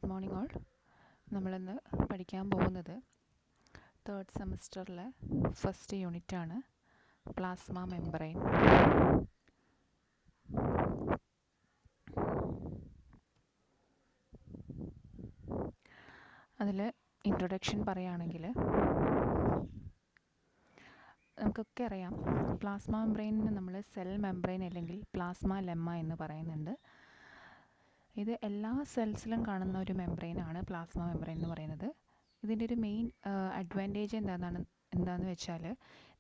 Good morning all. നമ്മളിന്ന് പഠിക്കാൻ പോകുന്നത് തേർഡ് സെമസ്റ്ററിലെ ഫസ്റ്റ് യൂണിറ്റാണ്, പ്ലാസ്മ മെംബ്രെയിൻ. അതിൽ ഇൻട്രൊഡക്ഷൻ പറയുകയാണെങ്കിൽ നമുക്കൊക്കെ അറിയാം, പ്ലാസ്മ മെംബ്രെയിനിന് നമ്മൾ സെൽ മെംബ്രെയിൻ അല്ലെങ്കിൽ പ്ലാസ്മ ലെമ്മ എന്ന് പറയുന്നുണ്ട്. ഇത് എല്ലാ സെൽസിലും കാണുന്ന ഒരു മെംബ്രെയിനാണ് പ്ലാസ്മ മെംബ്രെയിൻ എന്ന് പറയുന്നത്. ഇതിൻ്റെ ഒരു മെയിൻ അഡ്വാൻറ്റേജ് എന്താണെന്ന് വെച്ചാൽ,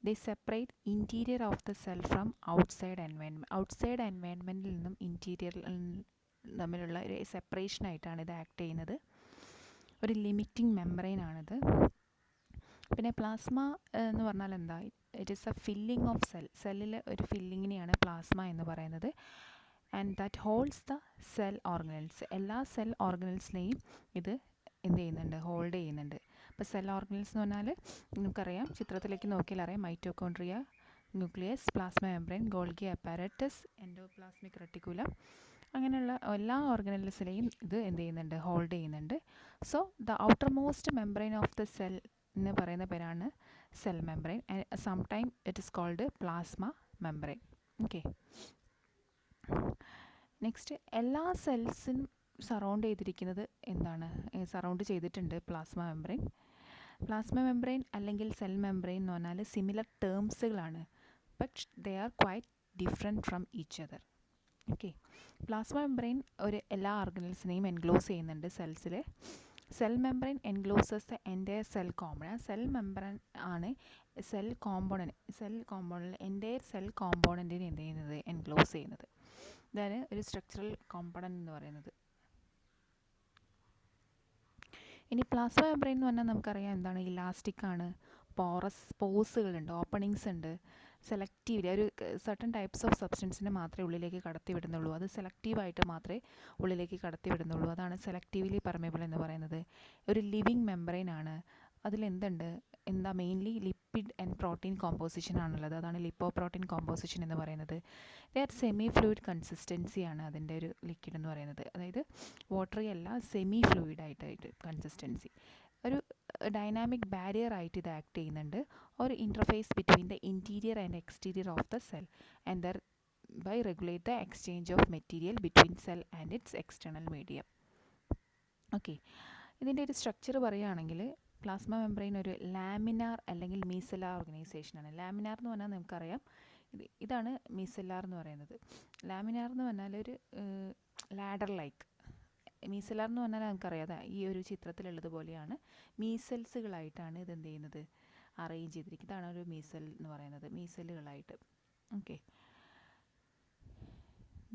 they separate interior of the cell from outside എൻവയൺമെൻറ്റിൽ നിന്നും ഇൻറ്റീരിയർ തമ്മിലുള്ള ഒരു സെപ്പറേഷനായിട്ടാണ് ഇത് ആക്ട് ചെയ്യുന്നത്. ഒരു ലിമിറ്റിംഗ് മെംബ്രെയിനാണിത്. പിന്നെ പ്ലാസ്മ എന്ന് പറഞ്ഞാൽ എന്താ? It is A filling of സെല്ലിലെ ഒരു ഫില്ലിങ്ങിനെയാണ് പ്ലാസ്മ എന്ന് പറയുന്നത്. And that holds the cell organelles. എല്ലാ സെൽ ഓർഗനൽസിനെയും ഇത് എന്ത് ചെയ്യുന്നുണ്ട്? ഹോൾഡ് ചെയ്യുന്നുണ്ട്. ഇപ്പോൾ സെൽ ഓർഗനൽസ് എന്ന് പറഞ്ഞാൽ നമുക്കറിയാം, ചിത്രത്തിലേക്ക് നോക്കിയാൽ അറിയാം, mitochondria, nucleus, plasma membrane, Golgi apparatus, endoplasmic reticulum, അങ്ങനെയുള്ള എല്ലാ ഓർഗനൽസിനെയും ഇത് എന്ത് ചെയ്യുന്നുണ്ട്? ഹോൾഡ് ചെയ്യുന്നുണ്ട്. So the outermost membrane of the cell എന്ന് പറയുന്ന പേരാണ് cell membrane. Sometime it is called plasma membrane. Okay, next, എല്ലാ സെൽസിനും സറൗണ്ട് ചെയ്തിരിക്കുന്നത് എന്താണ്? സറൗണ്ട് ചെയ്തിട്ടുണ്ട് പ്ലാസ്മ മെംബ്രെയിൻ. പ്ലാസ്മ മെംബ്രെയിൻ അല്ലെങ്കിൽ സെൽ മെംബ്രെയിൻ എന്ന് പറഞ്ഞാൽ സിമിലർ ടേംസുകളാണ്, but they are quite different from each other. Okay, plasma membrane എല്ലാ ഓർഗനൽസിനെയും എൻക്ലോസ് ചെയ്യുന്നുണ്ട് സെൽസിൽ. Cell membrane encloses the entire cell component. Cell membrane ആണ് സെൽ കോമ്പോണൻറ്റ് എൻറ്റയർ സെൽ കോമ്പോണൻറ്റിനെ എന്ത് ചെയ്യുന്നത്? എൻക്ലോസ് ചെയ്യുന്നത്. ഇതാണ് ഒരു സ്ട്രക്ചറൽ കോമ്പണൻറ്റ് എന്ന് പറയുന്നത്. ഇനി പ്ലാസ്മ മെംബ്രെയിൻ എന്ന് പറഞ്ഞാൽ നമുക്കറിയാം എന്താണ്? ഇലാസ്റ്റിക് ആണ്, പോസുകളുണ്ട്, ഓപ്പണിങ്സ് ഉണ്ട്, സെലക്റ്റീവ്ലി ഒരു സർട്ടൺ ടൈപ്സ് ഓഫ് സബ്സ്റ്റൻസിനെ മാത്രമേ ഉള്ളിലേക്ക് കടത്തി വിടുന്നുള്ളൂ. അത് സെലക്റ്റീവായിട്ട് മാത്രമേ ഉള്ളിലേക്ക് കടത്തി വിടുന്നുള്ളൂ. അതാണ് സെലക്റ്റീവ്ലി പെർമിയബിൾ എന്ന് പറയുന്നത്. ഒരു ലിവിങ് മെംബ്രെയിൻ ആണ്. അതിലെന്തുണ്ട്? Mainly lipid and protein composition ആണുള്ളത്. അതാണ് ലിപ്പോ പ്രോട്ടീൻ കോമ്പോസിഷൻ എന്ന് പറയുന്നത്. സെമി ഫ്ലൂയിഡ് കൺസിസ്റ്റൻസിയാണ് അതിൻ്റെ ഒരു ലിക്വിഡ് എന്ന് പറയുന്നത്. അതായത് വാട്ടറി അല്ല, സെമി ഫ്ലൂയിഡ് ആയിട്ട് കൺസിസ്റ്റൻസി. ഒരു ഡൈനാമിക് ബാരിയർ ആയിട്ട് ഇത് ആക്ട് ചെയ്യുന്നുണ്ട്. ഒരു interface between the interior and exterior of the cell and thereby regulate the exchange of material between cell and its external medium. Okay, ഇതിൻ്റെ ഒരു structure പറയുകയാണെങ്കിൽ, plasma membrane ഒരു laminar അല്ലെങ്കിൽ മീസെല്ലാർ ഓർഗനൈസേഷനാണ്. Laminar എന്ന് പറഞ്ഞാൽ നമുക്കറിയാം, ഇതാണ് മീസെല്ലാർ എന്ന് പറയുന്നത്. ലാമിനാർ എന്ന് പറഞ്ഞാൽ ഒരു ലാഡർ ലൈക്ക്. മീസെല്ലാർ എന്ന് പറഞ്ഞാൽ നമുക്കറിയാം, ഈ ഒരു ചിത്രത്തിലുള്ളതുപോലെയാണ് മീസെൽസുകളായിട്ടാണ് ഇത് എന്ത് ചെയ്യുന്നത്? അറേഞ്ച് ചെയ്തിരിക്കുന്നത്. ഇതാണ് ഒരു മീസെൽ എന്ന് പറയുന്നത്, മീസെല്ലുകളായിട്ട്. ഓക്കെ,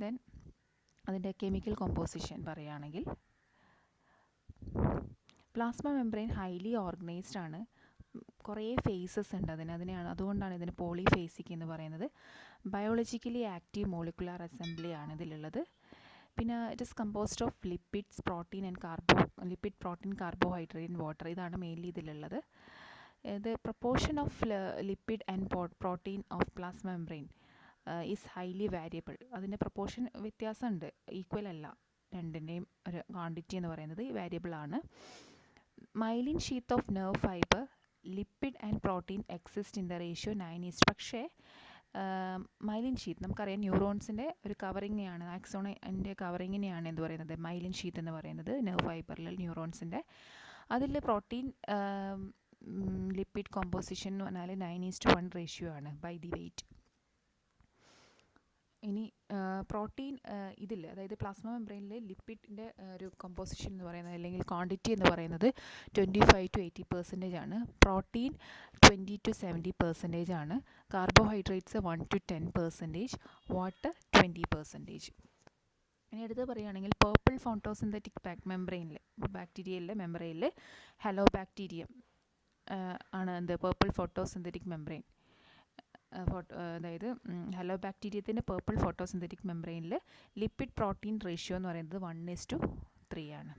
ദെൻ അതിൻ്റെ കെമിക്കൽ കോമ്പോസിഷൻ പറയുകയാണെങ്കിൽ, പ്ലാസ്മ മെംബ്രെയിൻ ഹൈലി ഓർഗനൈസ്ഡ് ആണ്. കുറേ ഫേസസ് ഉണ്ട് അതുകൊണ്ടാണ് ഇതിന് പോളിഫേസിക് എന്ന് പറയുന്നത്. ബയോളജിക്കലി ആക്റ്റീവ് മോളിക്കുലാർ അസംബ്ലി ആണ് ഇതിലുള്ളത്. പിന്നെ it is composed of lipids, protein, carbohydrate and water. ഇതാണ് മെയിൻലി ഇതിലുള്ളത്. The proportion of lipid and protein of plasma membrane is highly variable. അതിൻ്റെ പ്രൊപ്പോർഷൻ വ്യത്യാസമുണ്ട്, ഈക്വൽ അല്ല. രണ്ടിൻ്റെയും ഒരു ക്വാണ്ടിറ്റി എന്ന് പറയുന്നത് വേരിയബിൾ ആണ്. Myelin sheath of nerve fibre, lipid and protein exist in the ratio 9:1. പക്ഷേ മൈലിൻ ഷീത്ത് നമുക്കറിയാം, ന്യൂറോൺസിൻ്റെ ഒരു കവറിങ്ങിനെയാണ്, ആക്സോണിൻ്റെ കവറിങ്ങിനെയാണ് എന്ത് പറയുന്നത്? മൈലിൻ ഷീത്ത് എന്ന് പറയുന്നത്. നെർവ് ഫൈബറിൽ ന്യൂറോൺസിൻ്റെ അതിൽ പ്രോട്ടീൻ ലിപ്പിഡ് കോമ്പോസിഷൻ എന്ന് പറഞ്ഞാൽ 9:1 റേഷ്യോ ആണ് ബൈ ദി വെയ്റ്റ്. ഇനി പ്രോട്ടീൻ ഇതിൽ, അതായത് പ്ലാസ്മ മെംബ്രെയിനിൽ ലിപ്പിഡിൻ്റെ ഒരു കോമ്പോസിഷൻ എന്ന് പറയുന്നത് അല്ലെങ്കിൽ ക്വാണ്ടിറ്റി എന്ന് പറയുന്നത് 25 to 80% ആണ്. പ്രോട്ടീൻ 20 to 70% ആണ്. Carbohydrates 1 to 10%, water 20%. ഇനി അടുത്ത് പറയുകയാണെങ്കിൽ, പേർപ്പിൾ ഫോട്ടോസിന്തറ്റിക് മെംബ്രെയിനിൽ, ബാക്ടീരിയയിലെ മെംബ്രെയിനിൽ ഹെലോബാക്ടീരിയം ആണ് എന്ത്? Purple photosynthetic membrane. അതായത് ഹെലോബാക്ടീരിയത്തിൻ്റെ പേർപ്പിൾ ഫോട്ടോസിന്തറ്റിക് മെംബ്രെയിനിൽ ലിപ്പിഡ് പ്രോട്ടീൻ റേഷ്യോ എന്ന് പറയുന്നത് 1:3 ആണ്.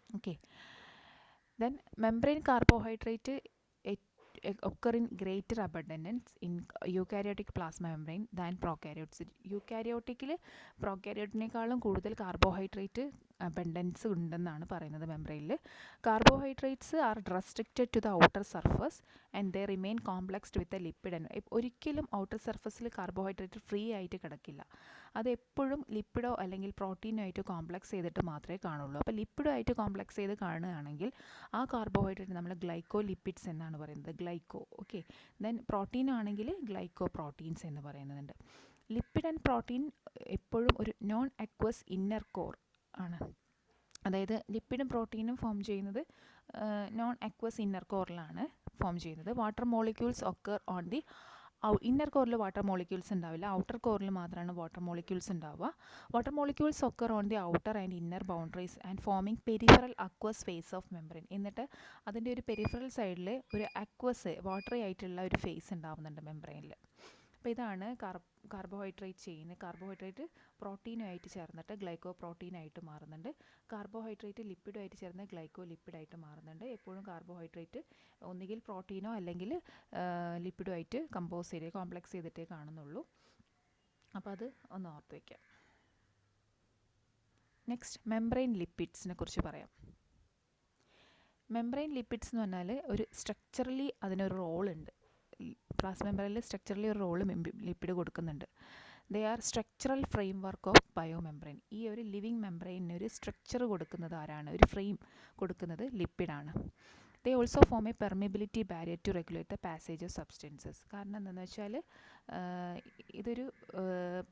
Okay, then membrane carbohydrate occur in greater abundance in eukaryotic plasma membrane than prokaryotes. യൂക്കാരിയോട്ടിക്കിൽ പ്രോകാരിയോട്ടിനേക്കാളും കൂടുതൽ കാർബോഹൈഡ്രേറ്റ് അബണ്ടൻസ് ഉണ്ടെന്നാണ് പറയുന്നത് മെംബ്രെയിനിൽ. Carbohydrates are restricted to the outer surface and they remain complexed with a lipid. ഒരിക്കലും ഔട്ടർ സർഫസിൽ carbohydrate free ആയിട്ട് കിടക്കില്ല. അത് എപ്പോഴും ലിപ്പിഡോ അല്ലെങ്കിൽ പ്രോട്ടീനോ ആയിട്ട് കോംപ്ലക്സ് ചെയ്തിട്ട് മാത്രമേ കാണുള്ളൂ. അപ്പോൾ ലിപ്പിഡോ ആയിട്ട് കോംപ്ലക്സ് ചെയ്ത് കാണുകയാണെങ്കിൽ ആ കാർബോഹൈഡ്രേറ്റ് നമ്മൾ ഗ്ലൈക്കോ ലിപ്പിഡ്സ് എന്നാണ് പറയുന്നത്. ഗ്ലൈക്കോ. ഓക്കെ. ദെൻ പ്രോട്ടീൻ ആണെങ്കിൽ ഗ്ലൈക്കോ പ്രോട്ടീൻസ് എന്ന് പറയുന്നുണ്ട്. ലിപ്പിഡ് ആൻഡ് പ്രോട്ടീൻ എപ്പോഴും ഒരു നോൺ അക്വസ് ഇന്നർ കോർ ആണ്. അതായത് ലിപ്പിഡും പ്രോട്ടീനും ഫോം ചെയ്യുന്നത് നോൺ അക്വസ് ഇന്നർ കോറിലാണ് ഫോം ചെയ്യുന്നത്. Water molecules occur on the inner കോറിൽ വാട്ടർ മോളിക്യൂൾസ് ഉണ്ടാവില്ല, ഔട്ടർ കോറിൽ മാത്രമാണ് വാട്ടർ മോളിക്യൂൾസ് ഉണ്ടാവുക. Water molecules occur on the outer and inner boundaries and forming peripheral aqueous phase of membrane. എന്നിട്ട് അതിൻ്റെ ഒരു പെരിഫറൽ സൈഡിൽ ഒരു അക്വസ് വാട്ടറി ആയിട്ടുള്ള ഒരു ഫേസ് ഉണ്ടാവുന്നുണ്ട് മെംബ്രെയിനിൽ. അപ്പോൾ ഇതാണ് കാർബോഹൈഡ്രേറ്റ് ചെയ്യുന്നത്. കാർബോഹൈഡ്രേറ്റ് പ്രോട്ടീനുമായിട്ട് ചേർന്നിട്ട് ഗ്ലൈക്കോ പ്രോട്ടീനായിട്ട് മാറുന്നുണ്ട്. കാർബോഹൈഡ്രേറ്റ് ലിപ്പിഡുമായിട്ട് ചേർന്ന് ഗ്ലൈക്കോ ലിപ്പിഡായിട്ട് മാറുന്നുണ്ട്. എപ്പോഴും കാർബോഹൈഡ്രേറ്റ് ഒന്നുകിൽ പ്രോട്ടീനോ അല്ലെങ്കിൽ ലിപ്പിഡുമായിട്ട് കോംപ്ലക്സ് ചെയ്തിട്ടേ കാണുന്നുള്ളൂ. അപ്പോൾ അത് ഒന്ന് ഓർത്ത് വയ്ക്കാം. നെക്സ്റ്റ് മെംബ്രെയിൻ ലിപ്പിഡ്സിനെ കുറിച്ച് പറയാം. മെംബ്രെയിൻ ലിപ്പിഡ്സ് എന്ന് പറഞ്ഞാൽ ഒരു സ്ട്രക്ചറലി അതിനൊരു റോളുണ്ട്. പ്ലാസ്മ മെംബ്രെയിനിൽ സ്ട്രക്ചറലി ഒരു റോള് ലിപ്പിഡ് കൊടുക്കുന്നുണ്ട്. They are structural frame work of bio membrane. ഈ ഒരു ലിവിങ് മെംബ്രെയിനിന് ഒരു സ്ട്രക്ചർ കൊടുക്കുന്നത് ആരാണ്? ഒരു ഫ്രെയിം കൊടുക്കുന്നത് ലിപ്പിഡാണ്. They also form a permeability barrier to regulate the passage of substances. കാരണം എന്താണെന്ന് വെച്ചാൽ ഇതൊരു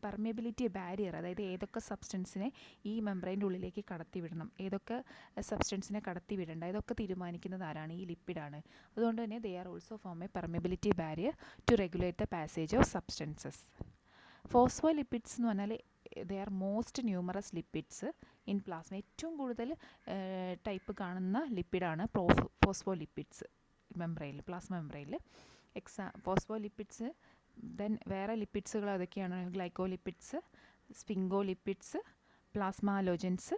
പെർമിബിലിറ്റി ബാരിയർ, അതായത് ഏതൊക്കെ സബ്സ്റ്റൻസിനെ ഈ മെംബ്രെയിൻ്റെ ഉള്ളിലേക്ക് കടത്തി വിടണം, ഏതൊക്കെ സബ്സ്റ്റൻസിനെ കടത്തി വിടണ്ട, ഇതൊക്കെ തീരുമാനിക്കുന്നത് ആരാണ്? ഈ ലിപ്പിഡാണ്. അതുകൊണ്ട് തന്നെ they are also form a permeability barrier to regulate the passage of substances. Phospholipids എന്ന് പറഞ്ഞാൽ they are most numerous lipids in plasma. ഏറ്റവും കൂടുതൽ ടൈപ്പ് കാണുന്ന ലിപ്പിഡാണ് ഫോസ്ഫോലിപ്പിഡ്സ് മെംബ്രെയിനിൽ, പ്ലാസ്മ മെംബ്രെയിനിൽ. ഫോസ്ഫോലിപ്പിഡ്സ്. ദെൻ വേറെ ലിപ്പിഡ്സുകൾ അതൊക്കെയാണ് ഗ്ലൈക്കോലിപ്പിഡ്സ്, സ്ഫിംഗോലിപ്പിഡ്സ്, പ്ലാസ്മാലോജൻസ്,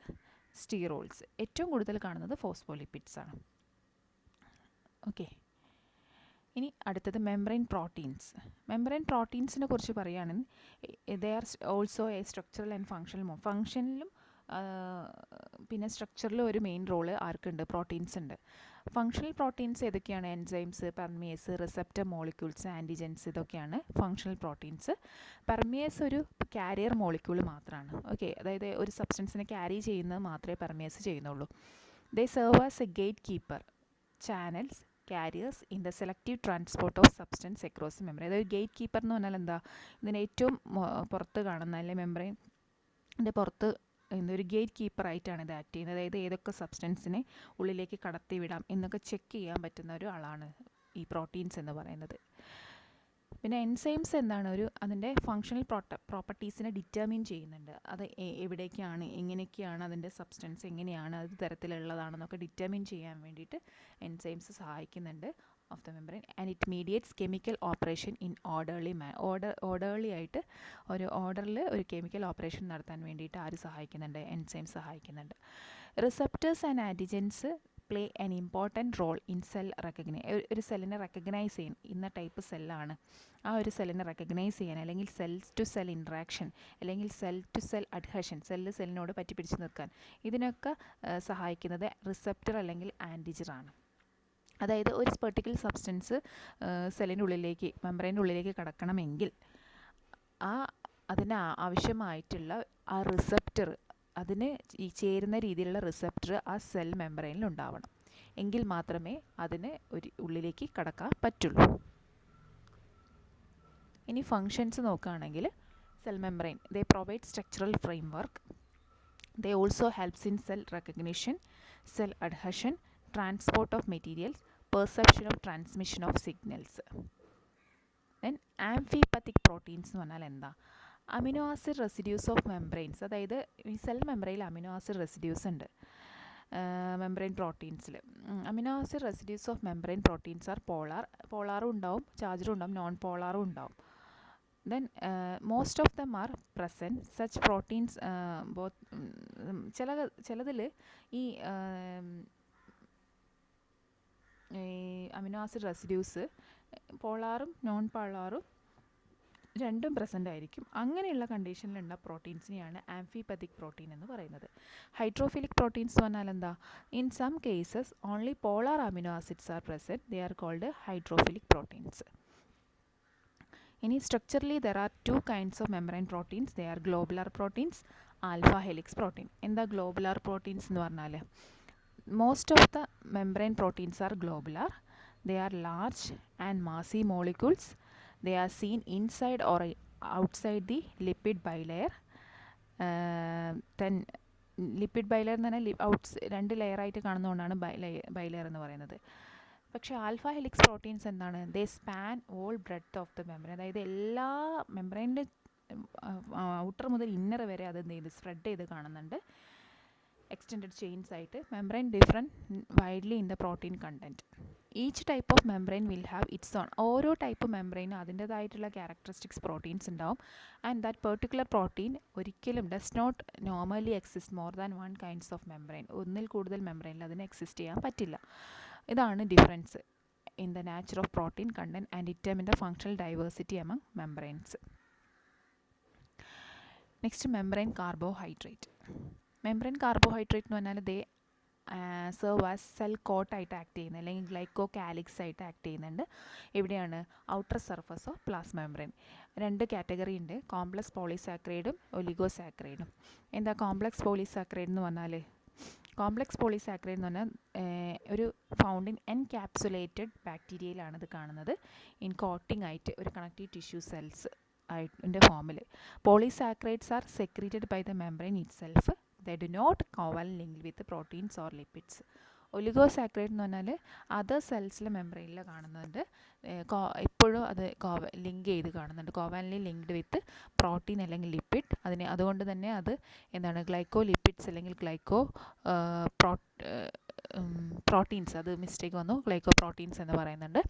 സ്റ്റീറോൾസ്. ഏറ്റവും കൂടുതൽ കാണുന്നത് ഫോസ്ഫോലിപ്പിഡ്സ് ആണ്. ഓക്കെ. ഇനി അടുത്തത് മെംബ്രെയിൻ പ്രോട്ടീൻസ്. മെംബ്രെയിൻ പ്രോട്ടീൻസിനെ കുറിച്ച് പറയുകയാണെങ്കിൽ they are also a structural and ഫങ്ഷനിലും പിന്നെ സ്ട്രക്ചറിലും ഒരു മെയിൻ റോള് ആർക്കുണ്ട്? പ്രോട്ടീൻസ് ഉണ്ട്. ഫങ്ഷണൽ പ്രോട്ടീൻസ് ഏതൊക്കെയാണ്? Enzymes, permease, receptor molecules, antigens, ഇതൊക്കെയാണ് ഫങ്ഷണൽ പ്രോട്ടീൻസ്. പെർമിയേസ് ഒരു കാരിയർ മോളിക്യൂൾ മാത്രമാണ്. ഓക്കെ. അതായത് ഒരു സബ്സ്റ്റൻസിനെ ക്യാരി ചെയ്യുന്നത് മാത്രമേ പെർമിയേസ് ചെയ്യുന്നുള്ളൂ. They serve as a gate keeper channels carriers in the selective transport of substance across membrane. അതായത് ഗേറ്റ് കീപ്പർ എന്ന് പറഞ്ഞാൽ എന്താ? ഇതിന് ഏറ്റവും പുറത്ത് കാണുന്ന അല്ലെങ്കിൽ മെംബ്രെയിൻ്റെ പുറത്ത് ഒരു ഗേറ്റ് കീപ്പറായിട്ടാണ് ഇത് ആക്ട് ചെയ്യുന്നത്. അതായത് ഏതൊക്കെ സബ്സ്റ്റൻസിനെ ഉള്ളിലേക്ക് കടത്തി വിടാം എന്നൊക്കെ ചെക്ക് ചെയ്യാൻ പറ്റുന്ന ഒരു ആളാണ് ഈ പ്രോട്ടീൻസ് എന്ന് പറയുന്നത്. പിന്നെ എൻസൈംസ് എന്താണ്? അതിൻ്റെ ഫങ്ഷണൽ പ്രോപ്പർട്ടീസിനെ ഡിറ്റർമിൻ ചെയ്യുന്നുണ്ട്. അത് എവിടേക്കാണ്, എങ്ങനെയൊക്കെയാണ് അതിൻ്റെ സബ്സ്റ്റൻസ്, എങ്ങനെയാണ് അത് തരത്തിലുള്ളതാണെന്നൊക്കെ ഡിറ്റർമിൻ ചെയ്യാൻ വേണ്ടിയിട്ട് എൻസൈംസ് സഹായിക്കുന്നുണ്ട് of the membrane. And it mediates chemical operation in orderly ആയിട്ട് ഒരു ഓർഡറിൽ ഒരു കെമിക്കൽ ഓപ്പറേഷൻ നടത്താൻ വേണ്ടിയിട്ട് ആര് സഹായിക്കുന്നുണ്ട്? എൻസൈം സഹായിക്കുന്നുണ്ട്. Receptors and antigens play an important role in cell ഒരു സെല്ലിനെ റെക്കഗ്നൈസ് ചെയ്യാൻ, ഇന്ന ടൈപ്പ് സെല്ലാണ്, ആ ഒരു സെല്ലിനെ റെക്കഗ്നൈസ് ചെയ്യാൻ, അല്ലെങ്കിൽ സെൽസ് ടു സെൽ ഇൻട്രാക്ഷൻ, അല്ലെങ്കിൽ സെൽ ടു സെൽ അഡ്ഹഷൻ, സെല്ലിനോട് പറ്റിപ്പിടിച്ച് നിൽക്കാൻ, ഇതിനൊക്കെ സഹായിക്കുന്നത് റിസപ്റ്റർ അല്ലെങ്കിൽ ആൻറ്റിജറാണ്. അതായത് ഒരു പെർട്ടിക്കുലർ സബ്സ്റ്റൻസ് സെല്ലിൻ്റെ ഉള്ളിലേക്ക്, മെംബ്രെയിൻ്റെ ഉള്ളിലേക്ക് കടക്കണമെങ്കിൽ അതിന് ആവശ്യമായിട്ടുള്ള ആ റിസപ്റ്റർ, അതിന് ചേരുന്ന രീതിയിലുള്ള റിസപ്റ്റർ ആ സെൽ മെംബ്രെയിനിൽ ഉണ്ടാവണം. എങ്കിൽ മാത്രമേ അതിന് ഒരു ഉള്ളിലേക്ക് കടക്കാൻ പറ്റുള്ളൂ. ഇനി ഫങ്ഷൻസ് നോക്കുകയാണെങ്കിൽ cell membrane they provide structural framework. They also helps in cell recognition, cell adhesion, transport of materials, perception of transmission of signals. Then amphipathic proteins എന്ന് പറഞ്ഞാൽ എന്താ? Amino acid residues of membranes. അതായത് ഈ cell മെംബ്രെയിനിൽ amino acid residues ഉണ്ട് membrane പ്രോട്ടീൻസിൽ. Amino acid residues of membrane proteins are പോളാറും ഉണ്ടാവും, ചാർജറും ഉണ്ടാവും, നോൺ പോളാറും ഉണ്ടാവും. Then most of them are present. Such proteins ചിലതിൽ ഈ അമിനോ ആസിഡ് റെസിഡ്യൂസ് പോളാറും നോൺ പോളാറും രണ്ടും പ്രസൻ്റ് ആയിരിക്കും. അങ്ങനെയുള്ള കണ്ടീഷനിലുള്ള പ്രോട്ടീൻസിനെയാണ് ആംഫിപതിക് പ്രോട്ടീൻ എന്ന് പറയുന്നത്. ഹൈഡ്രോഫിലിക് പ്രോട്ടീൻസ് എന്ന് പറഞ്ഞാൽ എന്താ? In some cases only polar amino acids are present. They are called hydrophilic proteins. ഇനി structurally there are two kinds of membrane proteins. They are globular proteins, alpha helix protein. എന്താ globular proteins എന്ന് പറഞ്ഞാൽ? Most of the membrane proteins are globular. They are large and massy molecules. They are seen inside or outside the lipid bilayer. Then lipid bilayer എന്ന് പറഞ്ഞാൽ രണ്ട് ലെയറായിട്ട് കാണുന്നതുകൊണ്ടാണ് bilayer എന്ന് പറയുന്നത്. പക്ഷേ ആൽഫ ഹെലിക്സ് പ്രോട്ടീൻസ് എന്താണ്? They span all breadth of the membrane. അതായത് എല്ലാ മെംബ്രെയിൻ്റെ ഔട്ടർ മുതൽ ഇന്നർ വരെ അത് എന്ത് ചെയ്ത് സ്പ്രെഡ് ചെയ്ത് കാണുന്നുണ്ട്. എക്സ്റ്റെൻഡഡ് ചെയിൻസ് ആയിട്ട്. Membrane different widely in the protein content. Each type of membrane will have its own. ഓരോ ടൈപ്പ് മെംബ്രെയിനും അതിൻ്റേതായിട്ടുള്ള ക്യാരക്ടറിസ്റ്റിക്സ് പ്രോട്ടീൻസ് ഉണ്ടാവും. ആൻഡ് ദാറ്റ് പെർട്ടിക്കുലർ പ്രോട്ടീൻ ഒരിക്കലും does not normally exist more than one kinds of membrane. ഒന്നിൽ കൂടുതൽ മെംബ്രെയിനിൽ അതിന് exist ചെയ്യാൻ പറ്റില്ല. ഇതാണ് difference in the nature of protein content and determine the functional diversity among membranes. Next membrane carbohydrate. Membrane carbohydrate എന്ന് പറഞ്ഞാൽ ദേ സെർവ് ആസ് സെൽ കോട്ടായിട്ട് ആക്ട് ചെയ്യുന്നത്, അല്ലെങ്കിൽ ഗ്ലൈക്കോ കാലിക്സ് ആയിട്ട് ആക്ട് ചെയ്യുന്നുണ്ട്. എവിടെയാണ്? Outer surface of plasma membrane. രണ്ട് category ഉണ്ട്, complex പോളിസാക്കറൈഡും ഒലിഗോസാക്കറൈഡും. എന്താ കോംപ്ലക്സ് പോളിസാക്കറൈഡ് എന്ന് പറഞ്ഞാൽ? കോംപ്ലക്സ് പോളിസാക്കറൈഡ് എന്ന് പറഞ്ഞാൽ ഒരു ഫൗണ്ട് ഇൻ എൻകാപ്സുലേറ്റഡ് ബാക്ടീരിയയിലാണ് ഇത് കാണുന്നത്. ഇൻ കോട്ടിംഗ് ആയിട്ട് ഒരു കണക്റ്റീവ് ടിഷ്യൂ സെൽസ് ആയിട്ടിൻ്റെ ഫോമിൽ. Polysaccharides are secreted by the membrane itself. They do not covalent link with proteins or lipids. Oligosaccharide എന്ന് പറഞ്ഞാൽ അതർ സെൽസിലെ മെംബ്രെയിനിൽ കാണുന്നുണ്ട്, എപ്പോഴും അത് ലിങ്ക് ചെയ്ത് കാണുന്നുണ്ട്, കോവാലൻ്റ്ലി ലിങ്ക്ഡ് വിത്ത് പ്രോട്ടീൻ അല്ലെങ്കിൽ ലിപ്പിഡ്. അതുകൊണ്ട് തന്നെ അത് എന്താണ്? ഗ്ലൈക്കോ ലിപ്പിഡ്സ് അല്ലെങ്കിൽ ഗ്ലൈക്കോ പ്രോട്ടീൻസ്, അത് മിസ്റ്റേക്ക് വന്നു, ഗ്ലൈക്കോ പ്രോട്ടീൻസ് എന്ന് പറയുന്നുണ്ട്.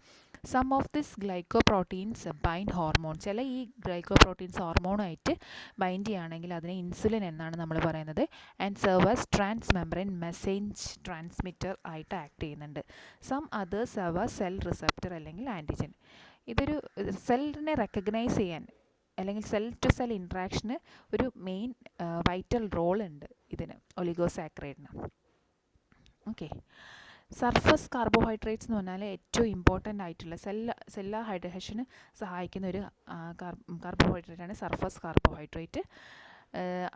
Some of this glycoproteins bind hormone. ചില ഈ ഗ്ലൈക്കോ പ്രോട്ടീൻസ് ഹോർമോണായിട്ട് ബൈൻഡ് ചെയ്യുകയാണെങ്കിൽ അതിനെ ഇൻസുലിൻ എന്നാണ് നമ്മൾ പറയുന്നത്. And serve as transmembrane message transmitter ആയിട്ട് ആക്ട് ചെയ്യുന്നുണ്ട്. Some others serve as cell receptor അല്ലെങ്കിൽ ആൻറ്റിജൻ. ഇതൊരു സെല്ലിനെ റെക്കഗ്നൈസ് ചെയ്യാൻ അല്ലെങ്കിൽ സെൽ ടു സെൽ ഇൻട്രാക്ഷന് ഒരു മെയിൻ വൈറ്റൽ റോൾ ഉണ്ട് ഇതിന്, ഒലിഗോസാക്കറൈഡിന്. ഓക്കെ. സർഫസ് കാർബോഹൈഡ്രേറ്റ്സ് എന്ന് പറഞ്ഞാൽ ഏറ്റവും ഇമ്പോർട്ടൻ്റ് ആയിട്ടുള്ള സെല്ലാർ ഹൈഡ്രേഷന് സഹായിക്കുന്ന ഒരു കാർബോഹൈഡ്രേറ്റാണ് surface carbohydrate.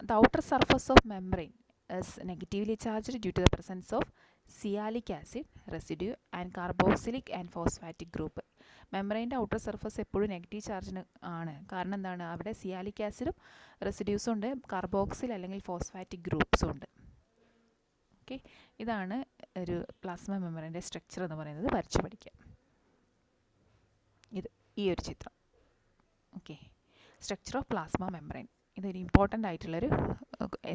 The outer surface of membrane is negatively charged due to the presence of sialic acid residue and carboxylic and phosphatic group. മെംബ്രെയിൻ്റെ ഔട്ടർ സർഫസ് എപ്പോഴും നെഗറ്റീവ് ചാർജിന് ആണ്. കാരണം എന്താണ്? അവിടെ സിയാലിക് ആസിഡും റെസിഡ്യൂസും ഉണ്ട്, കാർബോക്സിൽ അല്ലെങ്കിൽ ഫോസ്ഫാറ്റിക് ഗ്രൂപ്പ്സും ഉണ്ട്. ഓക്കെ, ഇതാണ് ഒരു പ്ലാസ്മ മെംബ്രെയിൻ്റെ സ്ട്രക്ചർ എന്ന് പറയുന്നത്. വരച്ച് പഠിക്കാം. ഇത് ഈ ഒരു ചിത്രം. Okay, structure of plasma membrane. ഇതൊരു ഇമ്പോർട്ടൻ്റ് ആയിട്ടുള്ളൊരു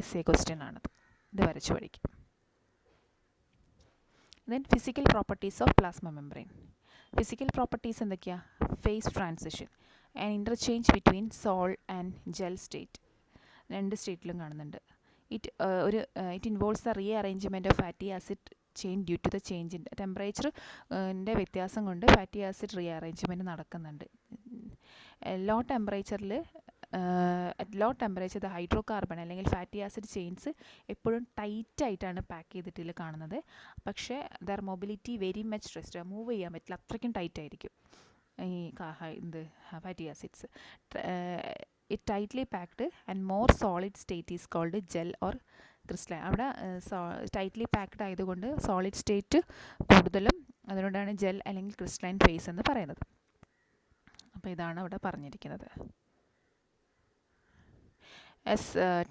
എസ്സേ ക്വസ്റ്റ്യൻ ആണത്. ഇത് വരച്ച് പഠിക്കാം. Then physical properties of plasma membrane. Physical properties എന്തൊക്കെയാണ്? Phase transition and interchange between sol and gel state. രണ്ട് സ്റ്റേറ്റിലും കാണുന്നുണ്ട്. It involves the rearrangement of fatty acid chain due to the change in ടെമ്പറേച്ചറിൻ്റെ വ്യത്യാസം കൊണ്ട് fatty acid rearrangement നടക്കുന്നുണ്ട്. Low ടെമ്പറേച്ചറിൽ at low temperature the hydrocarbon അല്ലെങ്കിൽ fatty acid chains എപ്പോഴും ടൈറ്റായിട്ടാണ് പാക്ക് ചെയ്തിട്ട് കാണുന്നത്. പക്ഷേ their mobility very much rest, move ചെയ്യാൻ പറ്റില്ല, അത്രയ്ക്കും ടൈറ്റായിരിക്കും ഈ fatty acids. It tightly packed and more solid state is called gel or crystalline. അവിടെ ടൈറ്റ്ലി പാക്ഡ് ആയതുകൊണ്ട് സോളിഡ് സ്റ്റേറ്റ് കൂടുതലും, അതുകൊണ്ടാണ് ജെൽ അല്ലെങ്കിൽ ക്രിസ്റ്റലൈൻ ഫേസ് എന്ന് പറയുന്നത്. അപ്പോൾ ഇതാണ് അവിടെ പറഞ്ഞിരിക്കുന്നത്.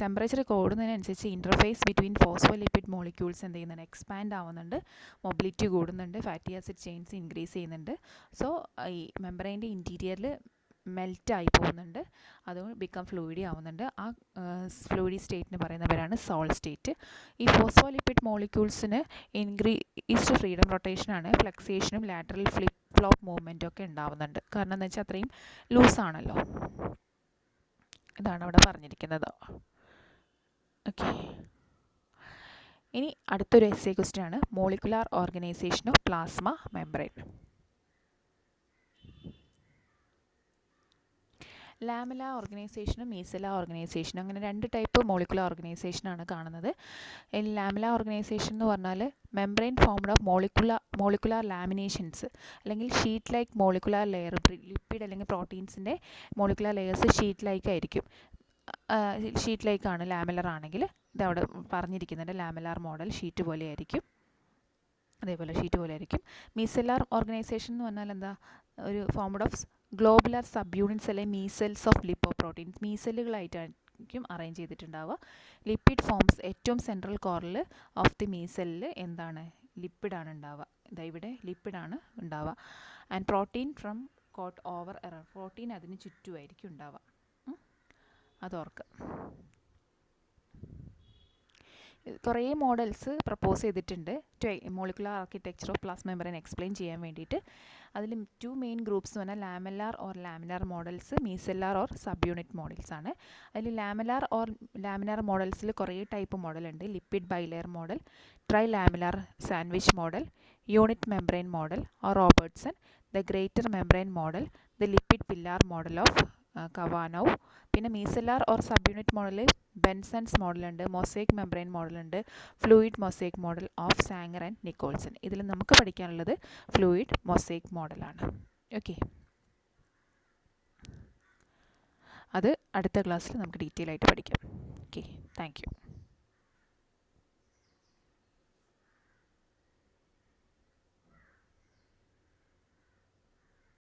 ടെമ്പറേച്ചർ കൂടുന്നതിനനുസരിച്ച് ഇൻ്റർഫേസ് ബിറ്റ്വീൻ ഫോസ്ഫോലിപ്പിഡ് മോളിക്യൂൾസ് എന്ത് ചെയ്യുന്നുണ്ട്? എക്സ്പാൻഡ് ആവുന്നുണ്ട്, മൊബിലിറ്റി കൂടുന്നുണ്ട്, ഫാറ്റി ആസിഡ് ചെയിൻസ് ഇൻക്രീസ് ചെയ്യുന്നുണ്ട്. സോ ഈ മെംബ്രെയിൻ്റെ ഇൻറ്റീരിയറിൽ മെൽറ്റായി പോകുന്നുണ്ട്, അതുകൊണ്ട് ബിക്കം ഫ്ലൂയിഡി ആവുന്നുണ്ട്. ആ ഫ്ലൂയിഡി സ്റ്റേറ്റിന് പറയുന്ന പേരാണ് സോൾ സ്റ്റേറ്റ്. ഈ ഫോസ്ഫോലിപ്പിഡ് മോളിക്യൂൾസിന് ഇൻക്രീസ്ഡ് ഫ്രീഡം റൊട്ടേഷനാണ്, ഫ്ലക്സിയേഷനും ലാറ്ററൽ ഫ്ലിപ്പ് ഫ്ലോപ്പ് മൂവ്മെൻറ്റും ഒക്കെ ഉണ്ടാവുന്നുണ്ട്. കാരണം എന്താ വെച്ചാൽ അത്രയും ലൂസാണല്ലോ. ഇതാണ് അവിടെ പറഞ്ഞിരിക്കുന്നത്. ഓക്കെ, ഇനി അടുത്തൊരു എസ്സേ ക്വസ്റ്റ്യൻ ആണ് molecular organisation of plasma membrane. Lamella ഓർഗനൈസേഷനും മീസെല്ല ഓർഗനൈസേഷനും അങ്ങനെ രണ്ട് ടൈപ്പ് മോളിക്കുലർ ഓർഗനൈസേഷനാണ് കാണുന്നത്. ലാമെല്ല ഓർഗനൈസേഷൻ എന്ന് പറഞ്ഞാൽ membrane formed of molecular laminations അല്ലെങ്കിൽ sheet like molecular layer, lipid അല്ലെങ്കിൽ പ്രോട്ടീൻസിൻ്റെ മോളിക്കുലാർ ലെയേഴ്സ് ഷീറ്റ് ലൈക്ക് ആയിരിക്കും. ഷീറ്റ് ലൈക്കാണ് ലാമെല്ലർ ആണെങ്കിൽ. ഇതവിടെ പറഞ്ഞിരിക്കുന്നുണ്ട്, ലാമെല്ലാർ മോഡൽ ഷീറ്റ് പോലെ ആയിരിക്കും, അതേപോലെ ഷീറ്റ് പോലെ ആയിരിക്കും. മീസെല്ലാർ ഓർഗനൈസേഷൻ എന്ന് പറഞ്ഞാൽ എന്താ, ഒരു formed of globular subunits അല്ലെങ്കിൽ മീസെൽസ് ഓഫ് ലിപ്പോ പ്രോട്ടീൻസ്, മീസെല്ലുകളായിട്ടായിരിക്കും അറേഞ്ച് ചെയ്തിട്ടുണ്ടാവുക. ലിപ്പിഡ് ഫോംസ് ഏറ്റവും സെൻട്രൽ കോറിൽ ഓഫ് ദി മീസെല്ലിൽ എന്താണ്, ലിപ്പിഡാണ് ഉണ്ടാവുക. ഇതാ ഇവിടെ ലിപ്പിഡാണ് ഉണ്ടാവുക. And protein from coat over error, protein അതിന് ചുറ്റുമായിരിക്കും ഉണ്ടാവുക. അതോർക്കുക. കുറേ മോഡൽസ് പ്രപ്പോസ് ചെയ്തിട്ടുണ്ട് molecular architecture of plasma membrane explain ചെയ്യാൻ വേണ്ടിയിട്ട്. അതിൽ 2 മെയിൻ ഗ്രൂപ്പ്സ് എന്ന് പറഞ്ഞാൽ lamellar or laminar models, micellar or subunit models ആണ്. അതിൽ ലാമെല്ലാർ ഓർ ലാമിനാർ മോഡൽസിൽ കുറേ ടൈപ്പ് മോഡലുണ്ട്. Lipid bilayer model, trilaminar sandwich model, unit membrane model or Robertson, the greater membrane model, the lipid pillar model of Kavanau. പിന്നെ micellar or subunit model Benson's മോഡലുണ്ട്, mosaic membrane മോഡലുണ്ട്, fluid mosaic model of Singer and Nicolson. ഇതിൽ നമുക്ക് പഠിക്കാനുള്ളത് fluid mosaic മോഡലാണ്. Okay, അത് അടുത്ത ക്ലാസ്സിൽ നമുക്ക് ഡീറ്റെയിൽ ആയിട്ട് പഠിക്കാം. Okay, thank you.